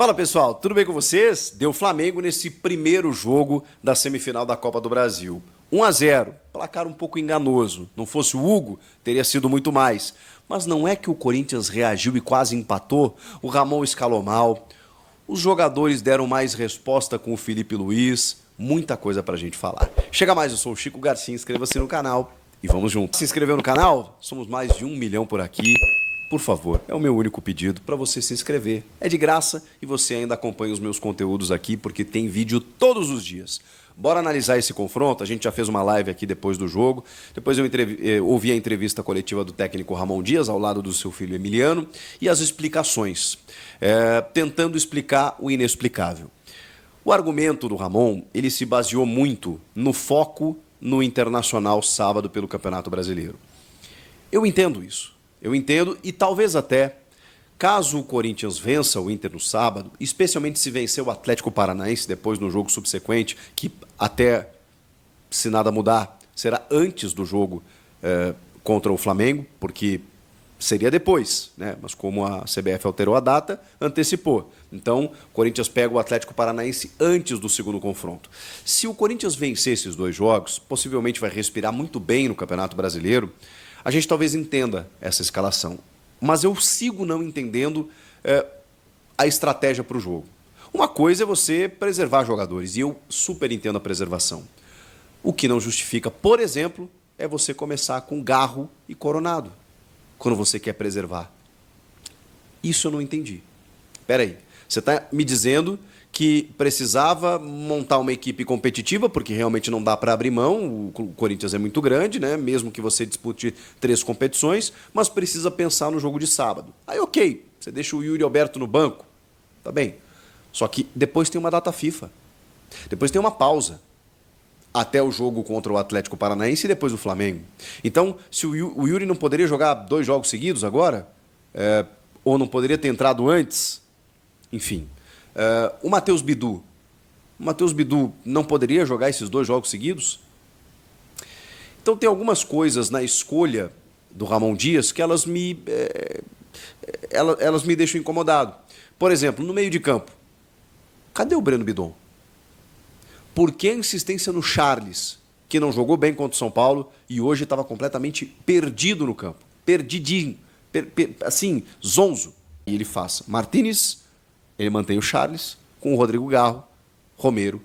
Fala pessoal, tudo bem com vocês? Deu Flamengo nesse primeiro jogo da semifinal da Copa do Brasil. 1-0, placar um pouco enganoso. Não fosse o Hugo, teria sido muito mais. Mas não é que o Corinthians reagiu e quase empatou? O Ramon escalou mal, os jogadores deram mais resposta com o Felipe Luiz, muita coisa pra gente falar. Chega mais, eu sou o Chico Garcia, inscreva-se no canal e vamos juntos. Se inscreveu no canal? Somos mais de 1 milhão por aqui. Por favor, é o meu único pedido para você se inscrever. É de graça e você ainda acompanha os meus conteúdos aqui porque tem vídeo todos os dias. Bora analisar esse confronto? A gente já fez uma live aqui depois do jogo. Depois eu ouvi a entrevista coletiva do técnico Ramon Dias ao lado do seu filho Emiliano e as explicações, tentando explicar o inexplicável. O argumento do Ramon, ele se baseou muito no foco no Internacional sábado pelo Campeonato Brasileiro. Eu entendo isso. Eu entendo e talvez até, caso o Corinthians vença o Inter no sábado, especialmente se vencer o Atlético Paranaense depois no jogo subsequente, que até, se nada mudar, será antes do jogo contra o Flamengo, porque seria depois, né? Mas como a CBF alterou a data, antecipou. Então, o Corinthians pega o Atlético Paranaense antes do segundo confronto. Se o Corinthians vencer esses dois jogos, possivelmente vai respirar muito bem no Campeonato Brasileiro. A gente talvez entenda essa escalação, mas eu sigo não entendendo a estratégia para o jogo. Uma coisa é você preservar jogadores, e eu super entendo a preservação. O que não justifica, por exemplo, é você começar com Garro e Coronado, quando você quer preservar. Isso eu não entendi. Espera aí, você está me dizendo que precisava montar uma equipe competitiva, porque realmente não dá para abrir mão, o Corinthians é muito grande, né? Mesmo que você dispute 3 competições, mas precisa pensar no jogo de sábado. Aí ok, você deixa o Yuri Alberto no banco, tá bem. Só que depois tem uma data FIFA, depois tem uma pausa, até o jogo contra o Atlético Paranaense e depois o Flamengo. Então, se o Yuri não poderia jogar 2 jogos seguidos agora, ou não poderia ter entrado antes, enfim. O Matheus Bidu não poderia jogar esses 2 jogos seguidos? Então tem algumas coisas na escolha do Ramon Dias que elas me deixam incomodado. Por exemplo, no meio de campo, cadê o Breno Bidon? Por que a insistência no Charles, que não jogou bem contra o São Paulo e hoje estava completamente perdido no campo? Perdidinho, assim, zonzo. E ele faz Martínez. Ele mantém o Charles com o Rodrigo Garro, Romero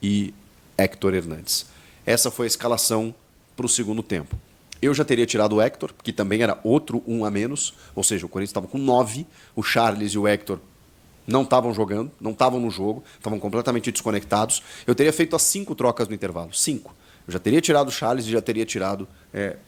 e Héctor Hernandes. Essa foi a escalação para o segundo tempo. Eu já teria tirado o Héctor, que também era outro 1 a menos, ou seja, o Corinthians estava com 9, o Charles e o Héctor não estavam jogando, não estavam no jogo, estavam completamente desconectados. Eu teria feito as 5 trocas no intervalo, 5. Eu já teria tirado o Charles e já teria tirado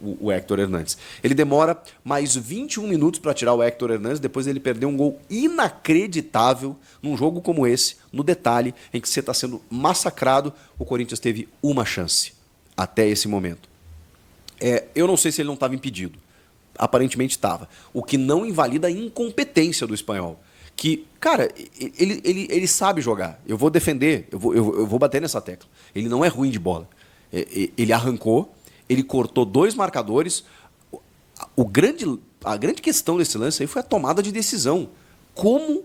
o Héctor Hernandes. Ele demora mais 21 minutos para tirar o Héctor Hernandes, depois ele perdeu um gol inacreditável num jogo como esse, no detalhe, em que você está sendo massacrado. O Corinthians teve uma chance até esse momento. Eu não sei se ele não estava impedido. Aparentemente estava. O que não invalida a incompetência do espanhol. Que, cara, ele sabe jogar. Eu vou defender, eu vou bater nessa tecla. Ele não é ruim de bola. Ele arrancou, ele cortou 2 marcadores. A grande questão desse lance aí foi a tomada de decisão. Como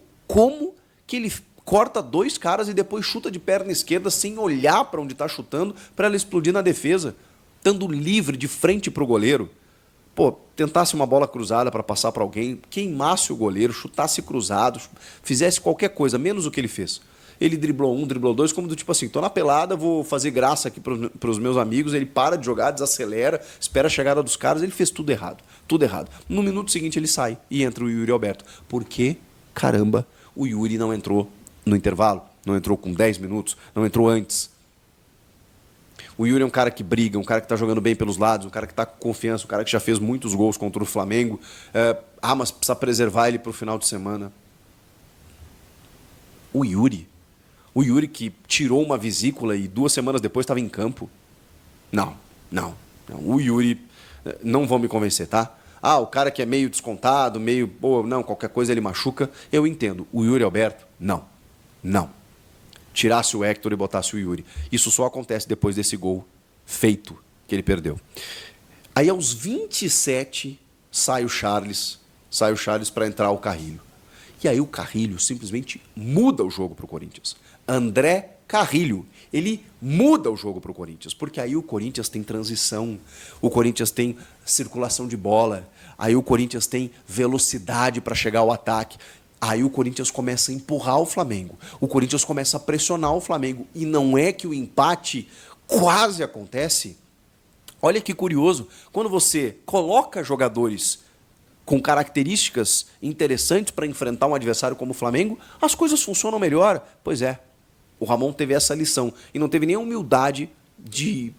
que ele corta 2 caras e depois chuta de perna esquerda sem olhar para onde está chutando para ela explodir na defesa, estando livre de frente para o goleiro? Pô, tentasse uma bola cruzada para passar para alguém, queimasse o goleiro, chutasse cruzado, fizesse qualquer coisa, menos o que ele fez. Ele driblou 1, driblou 2, como do tipo assim, tô na pelada, vou fazer graça aqui para os meus amigos, ele para de jogar, desacelera, espera a chegada dos caras, ele fez tudo errado, tudo errado. No minuto seguinte ele sai e entra o Yuri Alberto. Por que, caramba, o Yuri não entrou no intervalo? Não entrou com 10 minutos? Não entrou antes? O Yuri é um cara que briga, um cara que está jogando bem pelos lados, um cara que está com confiança, um cara que já fez muitos gols contra o Flamengo. Mas precisa preservar ele para o final de semana. O Yuri que tirou uma vesícula e 2 semanas depois estava em campo. Não. O Yuri, não vão me convencer, tá? O cara que é meio descontado, não, qualquer coisa ele machuca. Eu entendo. O Yuri Alberto, não. Tirasse o Héctor e botasse o Yuri. Isso só acontece depois desse gol feito que ele perdeu. Aí aos 27 sai o Charles para entrar o Carrilho. E aí o Carrilho simplesmente muda o jogo para o Corinthians. André Carrilho, ele muda o jogo para o Corinthians, porque aí o Corinthians tem transição, o Corinthians tem circulação de bola, aí o Corinthians tem velocidade para chegar ao ataque. Aí o Corinthians começa a empurrar o Flamengo, o Corinthians começa a pressionar o Flamengo, e não é que o empate quase acontece. Olha que curioso, quando você coloca jogadores com características interessantes para enfrentar um adversário como o Flamengo, as coisas funcionam melhor. Pois é, o Ramon teve essa lição e não teve nem a humildade de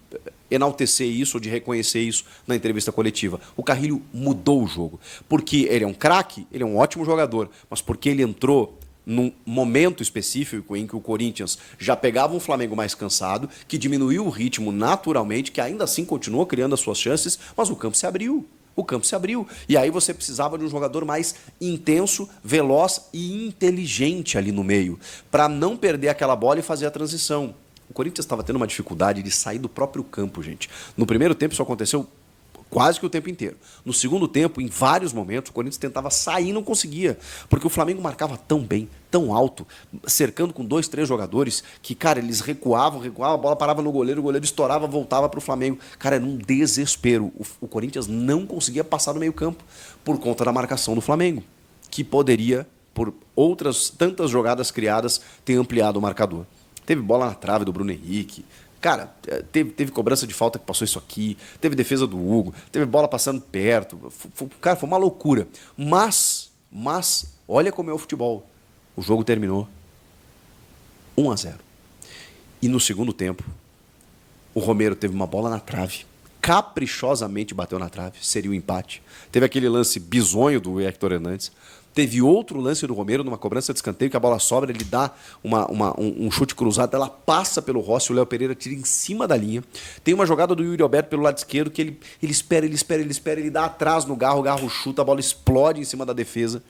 enaltecer isso ou de reconhecer isso na entrevista coletiva. O Carrilho mudou o jogo, porque ele é um craque, ele é um ótimo jogador, mas porque ele entrou num momento específico em que o Corinthians já pegava um Flamengo mais cansado, que diminuiu o ritmo naturalmente, que ainda assim continuou criando as suas chances, mas o campo se abriu. O campo se abriu. E aí você precisava de um jogador mais intenso, veloz e inteligente ali no meio, para não perder aquela bola e fazer a transição. O Corinthians estava tendo uma dificuldade de sair do próprio campo, gente. No primeiro tempo isso aconteceu quase que o tempo inteiro. No segundo tempo, em vários momentos, o Corinthians tentava sair e não conseguia, porque o Flamengo marcava tão bem, tão alto, cercando com 2, 3 jogadores, que, cara, eles recuavam, a bola parava no goleiro, o goleiro estourava, voltava para o Flamengo. Cara, era um desespero. O Corinthians não conseguia passar do meio campo por conta da marcação do Flamengo, que poderia, por outras tantas jogadas criadas, ter ampliado o marcador. Teve bola na trave do Bruno Henrique. Cara, teve cobrança de falta que passou isso aqui, teve defesa do Hugo, teve bola passando perto. Cara, foi uma loucura. Mas, olha como é o futebol. O jogo terminou 1-0. E no segundo tempo, o Romero teve uma bola na trave, caprichosamente bateu na trave, seria o empate. Teve aquele lance bizonho do Héctor Hernandes. Teve outro lance do Romero numa cobrança de escanteio, que a bola sobra, ele dá um chute cruzado, ela passa pelo Rossi, o Léo Pereira tira em cima da linha. Tem uma jogada do Yuri Alberto pelo lado esquerdo, que ele espera, ele dá atrás no Garro, o Garro chuta, a bola explode em cima da defesa.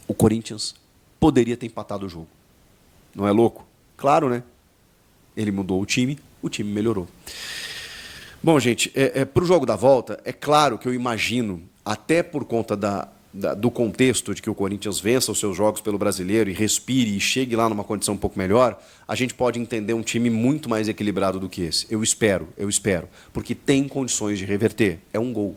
O Corinthians poderia ter empatado o jogo. Não é louco? Claro, né? Ele mudou o time melhorou. Bom, gente, para o jogo da volta, é claro que eu imagino, até por conta do contexto de que o Corinthians vença os seus jogos pelo Brasileiro e respire e chegue lá numa condição um pouco melhor, a gente pode entender um time muito mais equilibrado do que esse. Eu espero, porque tem condições de reverter. É um gol.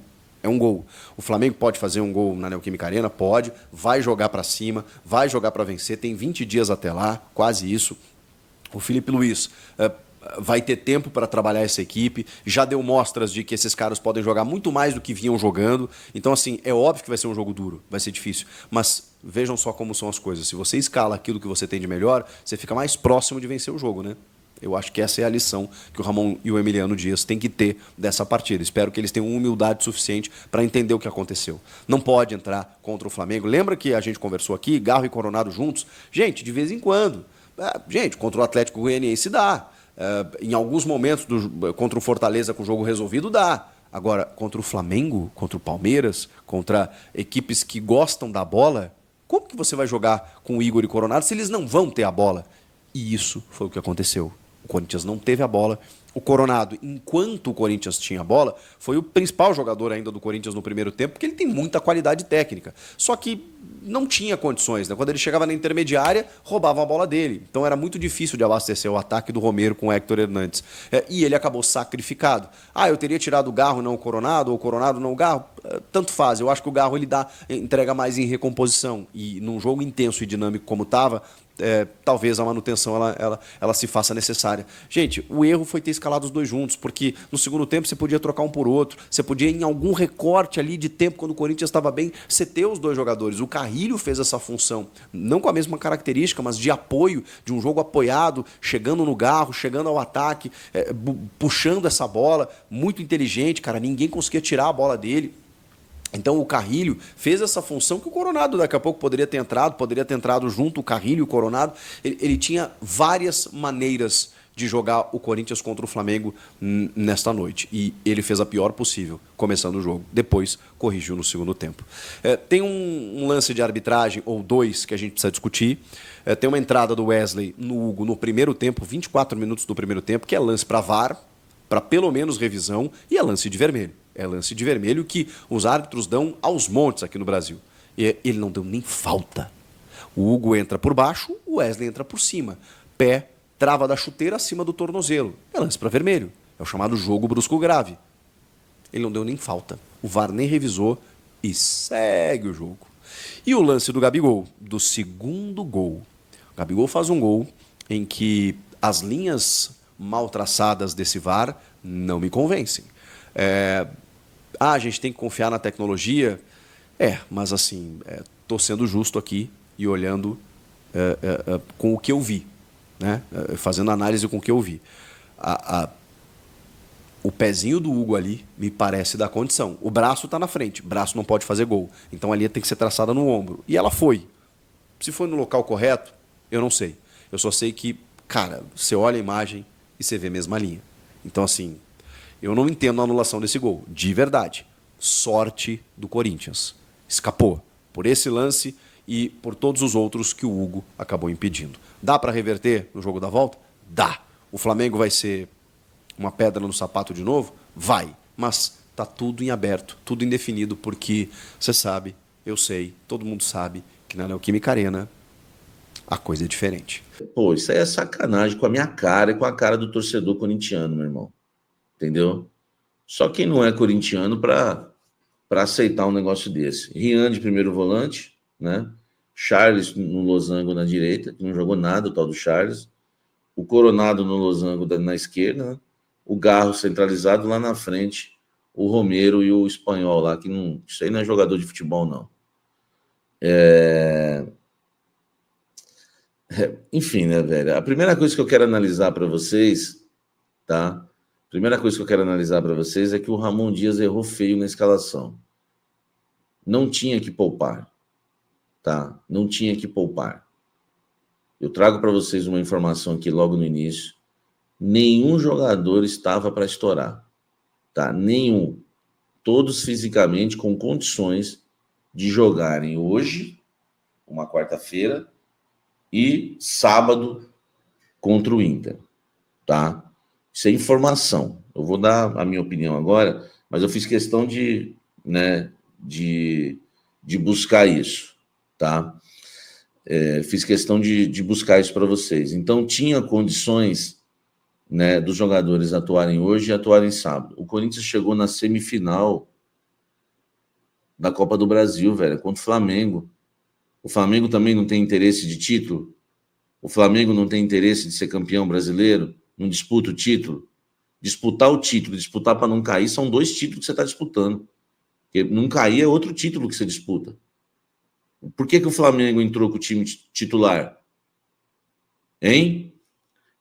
O Flamengo pode fazer um gol na Neoquímica Arena? Pode. Vai jogar para cima, vai jogar para vencer. Tem 20 dias até lá, quase isso. O Felipe Luiz vai ter tempo para trabalhar essa equipe, já deu mostras de que esses caras podem jogar muito mais do que vinham jogando. Então, assim, é óbvio que vai ser um jogo duro, vai ser difícil. Mas vejam só como são as coisas. Se você escala aquilo que você tem de melhor, você fica mais próximo de vencer o jogo, né? Eu acho que essa é a lição que o Ramon e o Emiliano Dias têm que ter dessa partida. Espero que eles tenham humildade suficiente para entender o que aconteceu. Não pode entrar contra o Flamengo. Lembra que a gente conversou aqui, Garro e Coronado juntos? Gente, de vez em quando. Gente, contra o Atlético Goianiense dá. Em alguns momentos contra o Fortaleza com o jogo resolvido dá. Agora, contra o Flamengo, contra o Palmeiras, contra equipes que gostam da bola, como que você vai jogar com o Igor e Coronado se eles não vão ter a bola? E isso foi o que aconteceu. O Corinthians não teve a bola. O Coronado, enquanto o Corinthians tinha a bola, foi o principal jogador ainda do Corinthians no primeiro tempo, porque ele tem muita qualidade técnica. Só que não tinha condições, né? Quando ele chegava na intermediária, roubavam a bola dele. Então era muito difícil de abastecer o ataque do Romero com o Héctor Hernandes. E ele acabou sacrificado. Eu teria tirado o Garro, não o Coronado, ou o Coronado, não o Garro. Tanto faz. Eu acho que o Garro ele entrega mais em recomposição. E num jogo intenso e dinâmico como estava, talvez a manutenção ela se faça necessária. Gente, o erro foi ter escalado os dois juntos, porque no segundo tempo você podia trocar um por outro, você podia, em algum recorte ali de tempo, quando o Corinthians estava bem, você ter os dois jogadores. O Carrilho fez essa função, não com a mesma característica, mas de apoio, de um jogo apoiado, chegando no Garro, chegando ao ataque, puxando essa bola, muito inteligente, cara, ninguém conseguia tirar a bola dele. Então o Carrilho fez essa função que o Coronado daqui a pouco poderia ter entrado junto, o Carrilho e o Coronado. Ele tinha várias maneiras de jogar o Corinthians contra o Flamengo nesta noite. E ele fez a pior possível, começando o jogo. Depois corrigiu no segundo tempo. Tem um lance de arbitragem, ou dois, que a gente precisa discutir. Tem uma entrada do Wesley no Hugo no primeiro tempo, 24 minutos do primeiro tempo, que é lance para VAR, para pelo menos revisão, e é lance de vermelho. É lance de vermelho que os árbitros dão aos montes aqui no Brasil. E ele não deu nem falta. O Hugo entra por baixo, o Wesley entra por cima. Pé, trava da chuteira acima do tornozelo. É lance para vermelho. É o chamado jogo brusco grave. Ele não deu nem falta. O VAR nem revisou e segue o jogo. E o lance do Gabigol, do segundo gol. O Gabigol faz um gol em que as linhas mal traçadas desse VAR não me convencem. A gente tem que confiar na tecnologia? Mas assim, tô sendo justo aqui e olhando com o que eu vi, né? Fazendo análise com o que eu vi. O pezinho do Hugo ali me parece dar condição. O braço está na frente, o braço não pode fazer gol. Então a linha tem que ser traçada no ombro. E ela foi. Se foi no local correto, eu não sei. Eu só sei que, cara, você olha a imagem e você vê a mesma linha. Então, assim, eu não entendo a anulação desse gol, de verdade. Sorte do Corinthians. Escapou por esse lance e por todos os outros que o Hugo acabou impedindo. Dá para reverter no jogo da volta? Dá. O Flamengo vai ser uma pedra no sapato de novo? Vai. Mas tá tudo em aberto, tudo indefinido, porque você sabe, eu sei, todo mundo sabe que na Neoquímica Arena a coisa é diferente. Pô, isso aí é sacanagem com a minha cara e com a cara do torcedor corintiano, meu irmão. Entendeu? Só quem não é corintiano para aceitar um negócio desse. Rian de primeiro volante, né? Charles no losango na direita, que não jogou nada, o tal do Charles. O Coronado no losango na esquerda, né? O Garro centralizado lá na frente. O Romero e o Espanhol lá, que não... Isso aí não é jogador de futebol, não. Enfim, né, velho? A primeira coisa que eu quero analisar para vocês, tá? Primeira coisa que eu quero analisar para vocês é que o Ramon Dias errou feio na escalação. Não tinha que poupar, tá? Não tinha que poupar. Eu trago para vocês uma informação aqui logo no início. Nenhum jogador estava para estourar, tá? Nenhum. Todos fisicamente com condições de jogarem hoje, uma quarta-feira, e sábado contra o Inter, tá? Isso é informação. Eu vou dar a minha opinião agora, mas eu fiz questão de buscar isso, tá? Fiz questão de buscar isso para vocês. Então, tinha condições, né, dos jogadores atuarem hoje e atuarem sábado. O Corinthians chegou na semifinal da Copa do Brasil, velho, contra o Flamengo. O Flamengo também não tem interesse de título? O Flamengo não tem interesse de ser campeão brasileiro? Não disputa o título? Disputar o título, disputar para não cair, são dois títulos que você está disputando. Porque não cair é outro título que você disputa. Por que o Flamengo entrou com o time titular? Hein?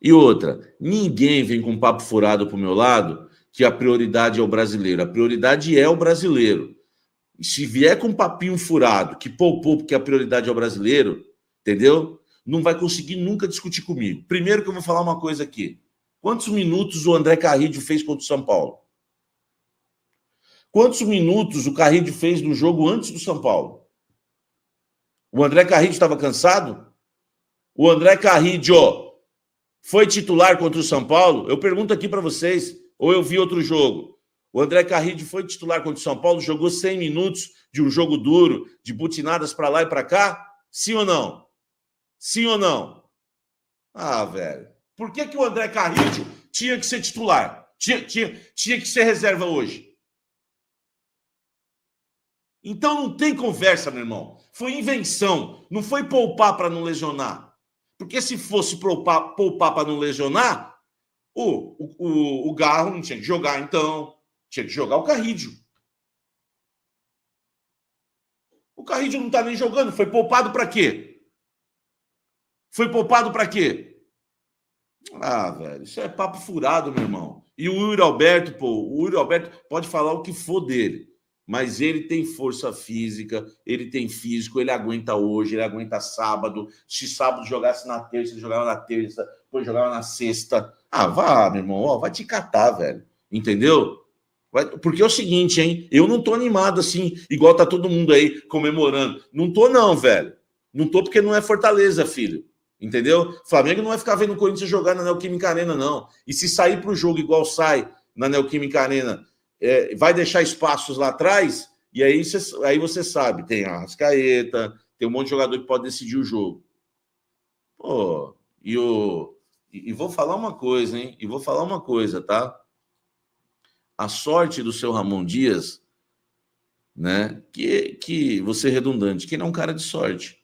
E outra, ninguém vem com papo furado pro meu lado que a prioridade é o brasileiro. A prioridade é o brasileiro. E se vier com um papinho furado, que poupou porque a prioridade é o brasileiro, entendeu? Não vai conseguir nunca discutir comigo. Primeiro que eu vou falar uma coisa aqui. Quantos minutos o André Carrillo fez contra o São Paulo? Quantos minutos o Carrillo fez no jogo antes do São Paulo? O André Carrillo estava cansado? O André Carrillo foi titular contra o São Paulo? Eu pergunto aqui para vocês, ou eu vi outro jogo? O André Carrillo foi titular contra o São Paulo, jogou 100 minutos de um jogo duro, de butinadas para lá e para cá? Sim ou não? Sim ou não? Ah, velho. Por que o André Carrillo tinha que ser titular? Tinha que ser reserva hoje? Então não tem conversa, meu irmão. Foi invenção. Não foi poupar para não lesionar. Porque se fosse poupar para não lesionar, o Garro não tinha que jogar, então. Tinha que jogar o Carrillo. O Carrillo não está nem jogando. Foi poupado para quê? Foi poupado para quê? Ah, velho, isso é papo furado, meu irmão. E o Yuri Alberto, o Yuri Alberto pode falar o que for dele, mas ele tem força física, ele tem físico, ele aguenta hoje, ele aguenta sábado. Se sábado jogasse na terça, ele jogava na terça, depois jogava na sexta. Ah, vá, meu irmão, vai te catar, velho. Entendeu? Porque é o seguinte, hein? Eu não tô animado assim, igual tá todo mundo aí comemorando. Não tô não, velho. Não tô porque não é Fortaleza, filho. Entendeu? Flamengo não vai ficar vendo o Corinthians jogar na Neoquímica Arena, não. E se sair pro jogo igual sai na Neoquímica Arena, vai deixar espaços lá atrás, E aí você sabe, tem a Arrascaeta, tem um monte de jogador que pode decidir o jogo. Pô, e vou falar uma coisa, hein? E vou falar uma coisa, tá? A sorte do seu Ramon Dias, né? Que você é redundante, que ele é um cara de sorte.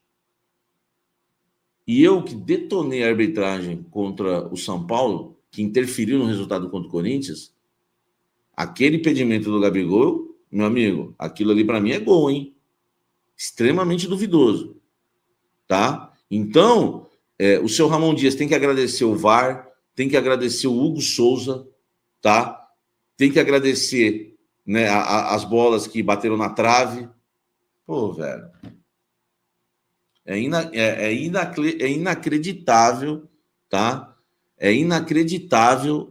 E eu que detonei a arbitragem contra o São Paulo, que interferiu no resultado contra o Corinthians, aquele impedimento do Gabigol, meu amigo, aquilo ali para mim é gol, hein? Extremamente duvidoso, tá? Então, o seu Ramon Dias tem que agradecer o VAR, tem que agradecer o Hugo Souza, tá? Tem que agradecer, né, as bolas que bateram na trave. Pô, velho. É inacreditável, tá? É inacreditável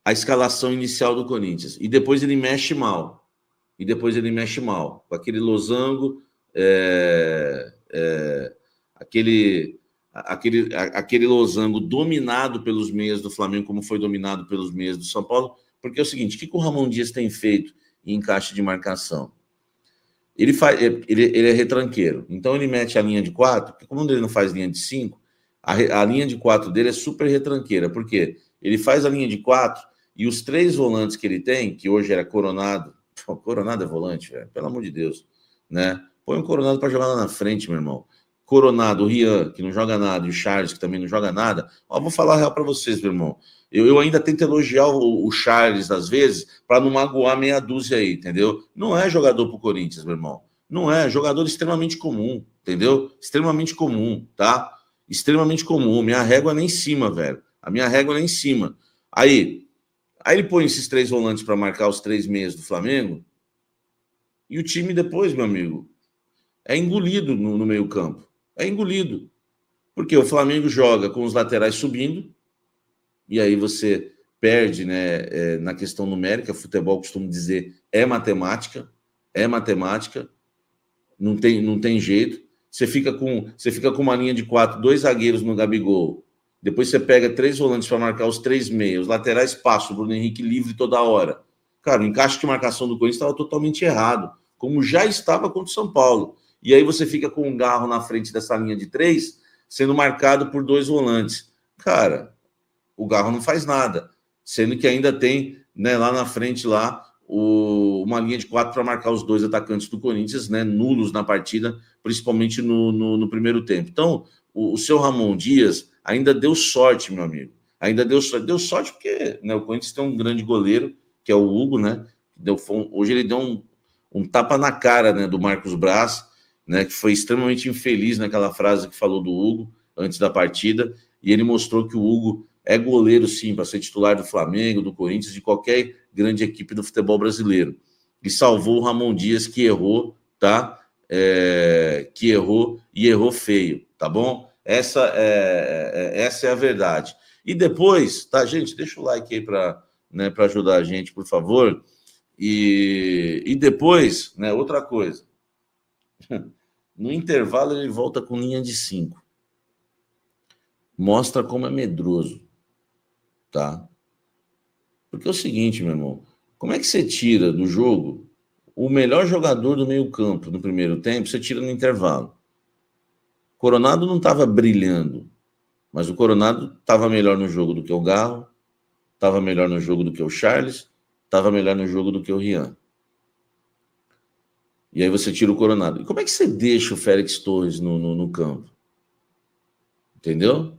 a escalação inicial do Corinthians. E depois ele mexe mal. Com aquele losango, aquele losango dominado pelos meias do Flamengo, como foi dominado pelos meias do São Paulo. Porque é o seguinte, o que o Ramon Dias tem feito em encaixe de marcação? Ele é retranqueiro, então ele mete a linha de 4, porque como ele não faz linha de 5, a linha de 4 dele é super retranqueira, porque ele faz a linha de 4 e os 3 volantes que ele tem, que hoje era Coronado, Coronado é volante, velho, pelo amor de Deus, né? Põe um Coronado para jogar lá na frente, meu irmão. Coronado, o Rian, que não joga nada, e o Charles, que também não joga nada. Ó, vou falar a real para vocês, meu irmão. Eu ainda tento elogiar o Charles, às vezes, para não magoar meia dúzia aí, entendeu? Não é jogador pro Corinthians, meu irmão. Não é, jogador extremamente comum, entendeu? Extremamente comum, tá? Extremamente comum. Minha régua é lá em cima, velho. A minha régua é lá em cima. Aí ele põe esses 3 volantes para marcar os 3 meias do Flamengo, e o time depois, meu amigo, é engolido no meio-campo. É engolido. Porque o Flamengo joga com os laterais subindo, e aí você perde, né, na questão numérica. Futebol, costumo dizer, é matemática, não tem jeito. Você fica com uma linha de 4, 2 zagueiros no Gabigol, depois você pega 3 volantes para marcar os 3 meios, os laterais passam, o Bruno Henrique livre toda hora. Cara, o encaixe de marcação do Corinthians estava totalmente errado, como já estava contra o São Paulo. E aí você fica com um Garro na frente dessa linha de 3, sendo marcado por 2 volantes. Cara, o Garro não faz nada, sendo que ainda tem, né, lá na frente uma linha de 4 para marcar os 2 atacantes do Corinthians, né, nulos na partida, principalmente no primeiro tempo. Então, o seu Ramon Dias ainda deu sorte, meu amigo. Ainda deu sorte porque, né, o Corinthians tem um grande goleiro, que é o Hugo, né? Hoje ele deu um tapa na cara, né, do Marcos Braz, né, que foi extremamente infeliz naquela frase que falou do Hugo antes da partida, e ele mostrou que o Hugo é goleiro, sim, para ser titular do Flamengo, do Corinthians, de qualquer grande equipe do futebol brasileiro. E salvou o Ramon Dias, que errou, tá? Que errou feio, tá bom? Essa é a verdade. E depois, tá, gente? Deixa o like aí para, né, para ajudar a gente, por favor. E depois, né, outra coisa. No intervalo, ele volta com linha de 5. Mostra como é medroso, tá? Porque é o seguinte, meu irmão, como é que você tira do jogo o melhor jogador do meio-campo no primeiro tempo? Você tira no intervalo. Coronado não estava brilhando, mas o Coronado estava melhor no jogo do que o Garro, estava melhor no jogo do que o Charles, estava melhor no jogo do que o Rian. E aí você tira o Coronado. E como é que você deixa o Félix Torres no campo? Entendeu?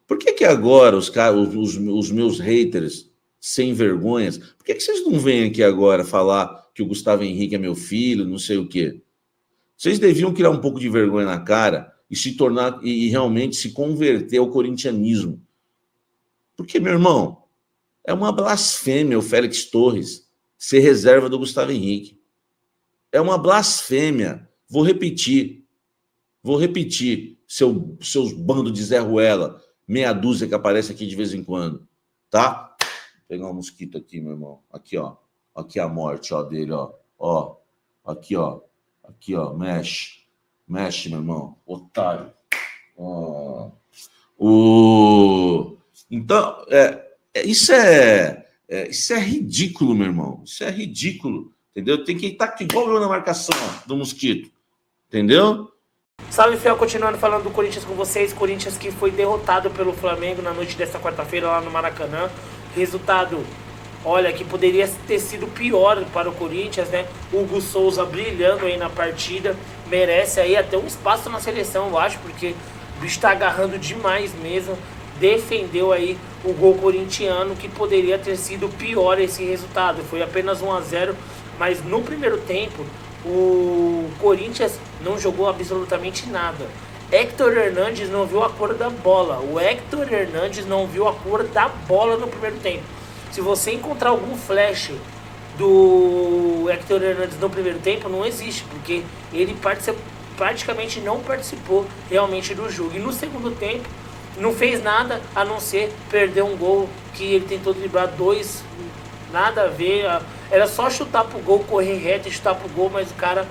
Por que agora os meus haters sem vergonhas, por que vocês não vêm aqui agora falar que o Gustavo Henrique é meu filho, não sei o quê? Vocês deviam criar um pouco de vergonha na cara e se tornar e realmente se converter ao corintianismo. Porque, meu irmão, é uma blasfêmia o Félix Torres ser reserva do Gustavo Henrique. É uma blasfêmia. Vou repetir, seus bandos de Zé Ruela, meia dúzia que aparece aqui de vez em quando, tá? Vou pegar um mosquito aqui, meu irmão. Aqui, ó. Aqui a morte, ó, dele, ó. Ó. Aqui, ó. Aqui, ó. Mexe. Mexe, meu irmão. Otário. Ó. Então, isso é Isso é ridículo, meu irmão. Isso é ridículo, entendeu? Tem que estar igual eu na marcação do Mosquito, entendeu? Salve, Fiel, continuando falando do Corinthians com vocês. Corinthians que foi derrotado pelo Flamengo na noite desta quarta-feira lá no Maracanã. Resultado, olha, que poderia ter sido pior para o Corinthians, né? Hugo Souza brilhando aí na partida. Merece aí até um espaço na seleção, eu acho, porque o bicho tá agarrando demais mesmo. Defendeu aí o gol corintiano, que poderia ter sido pior esse resultado. Foi apenas 1-0, mas no primeiro tempo o Corinthians não jogou absolutamente nada. Héctor Hernandes não viu a cor da bola. O Héctor Hernandes não viu a cor da bola no primeiro tempo. Se você encontrar algum flash do Héctor Hernandes no primeiro tempo, não existe, porque ele praticamente não participou realmente do jogo. E no segundo tempo não fez nada a não ser perder um gol que ele tentou driblar dois, nada a ver. Era só chutar pro gol, correr reto e chutar pro gol, mas o cara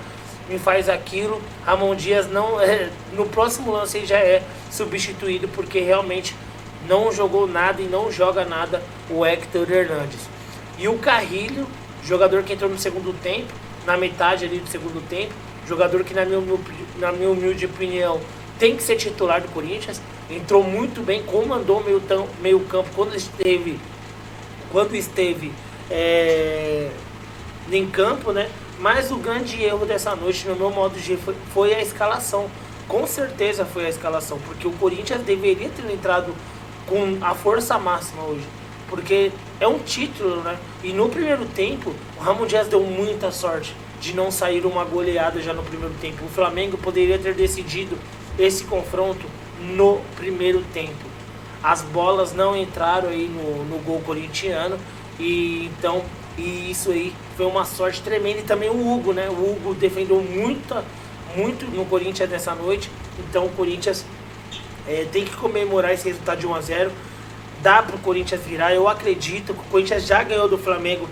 me faz aquilo. Ramon Dias não no próximo lance ele já é substituído, porque realmente não jogou nada e não joga nada o Héctor Hernandes. E o Carrilho, jogador que entrou no segundo tempo, na metade ali do segundo tempo, jogador que na minha humilde opinião tem que ser titular do Corinthians. Entrou muito bem, comandou meio campo quando esteve em campo, né? Mas o grande erro dessa noite, no meu modo de ver, foi a escalação. Com certeza foi a escalação, porque o Corinthians deveria ter entrado com a força máxima hoje, porque é um título, né? E no primeiro tempo, o Ramon Dias deu muita sorte de não sair uma goleada já no primeiro tempo. O Flamengo poderia ter decidido esse confronto no primeiro tempo. As bolas não entraram aí no gol corintiano, e isso aí foi uma sorte tremenda. E também o Hugo, né? O Hugo defendeu muito no Corinthians nessa noite. Então o Corinthians tem que comemorar esse resultado de 1-0. Dá pro Corinthians virar. Eu acredito que o Corinthians já ganhou do Flamengo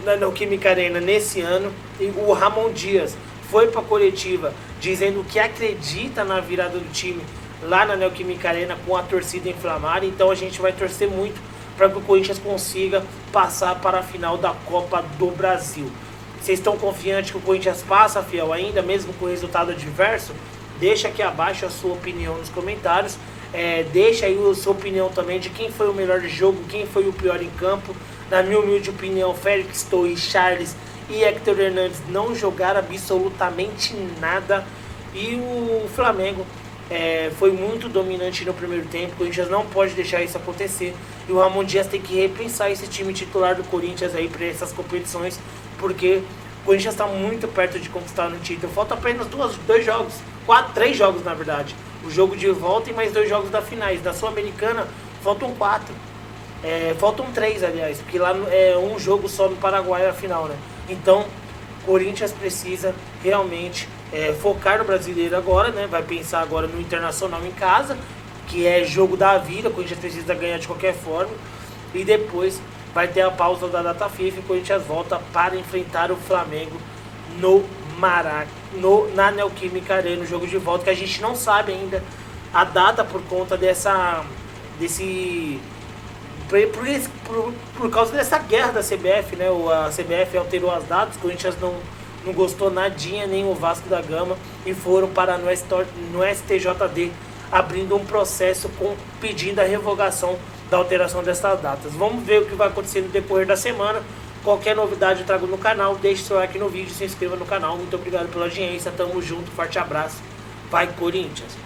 na Neoquímica Arena nesse ano. E o Ramon Dias foi para a coletiva dizendo que acredita na virada do time lá na Neoquímica Arena com a torcida inflamada. Então a gente vai torcer muito para que o Corinthians consiga passar para a final da Copa do Brasil. Vocês estão confiantes que o Corinthians passa, Fiel, ainda mesmo com o resultado adverso? Deixa aqui abaixo a sua opinião nos comentários. Deixa aí a sua opinião também de quem foi o melhor de jogo, quem foi o pior em campo. Na minha humilde opinião, Félix Torres, Charles e Héctor Hernandes não jogaram absolutamente nada. E o Flamengo foi muito dominante no primeiro tempo. O Corinthians não pode deixar isso acontecer. E o Ramon Dias tem que repensar esse time titular do Corinthians aí para essas competições, porque o Corinthians está muito perto de conquistar no título. Falta apenas 3 jogos na verdade. O jogo de volta e mais 2 jogos da finais. Da Sul-Americana faltam 4. Faltam 3, aliás, porque lá é um jogo só no Paraguai a final, né? Então, o Corinthians precisa realmente focar no brasileiro agora, né? Vai pensar agora no Internacional em casa, que é jogo da vida. O Corinthians precisa ganhar de qualquer forma. E depois vai ter a pausa da data FIFA e o Corinthians volta para enfrentar o Flamengo na Neoquímica Arena, no jogo de volta, que a gente não sabe ainda a data por conta por causa dessa guerra da CBF, né? A CBF alterou as datas, o Corinthians não gostou nadinha, nem o Vasco da Gama, e foram para no STJD abrindo um processo pedindo a revogação da alteração dessas datas. Vamos ver o que vai acontecer no decorrer da semana. Qualquer novidade eu trago no canal. Deixe seu like no vídeo, se inscreva no canal. Muito obrigado pela audiência, tamo junto, forte abraço, vai Corinthians!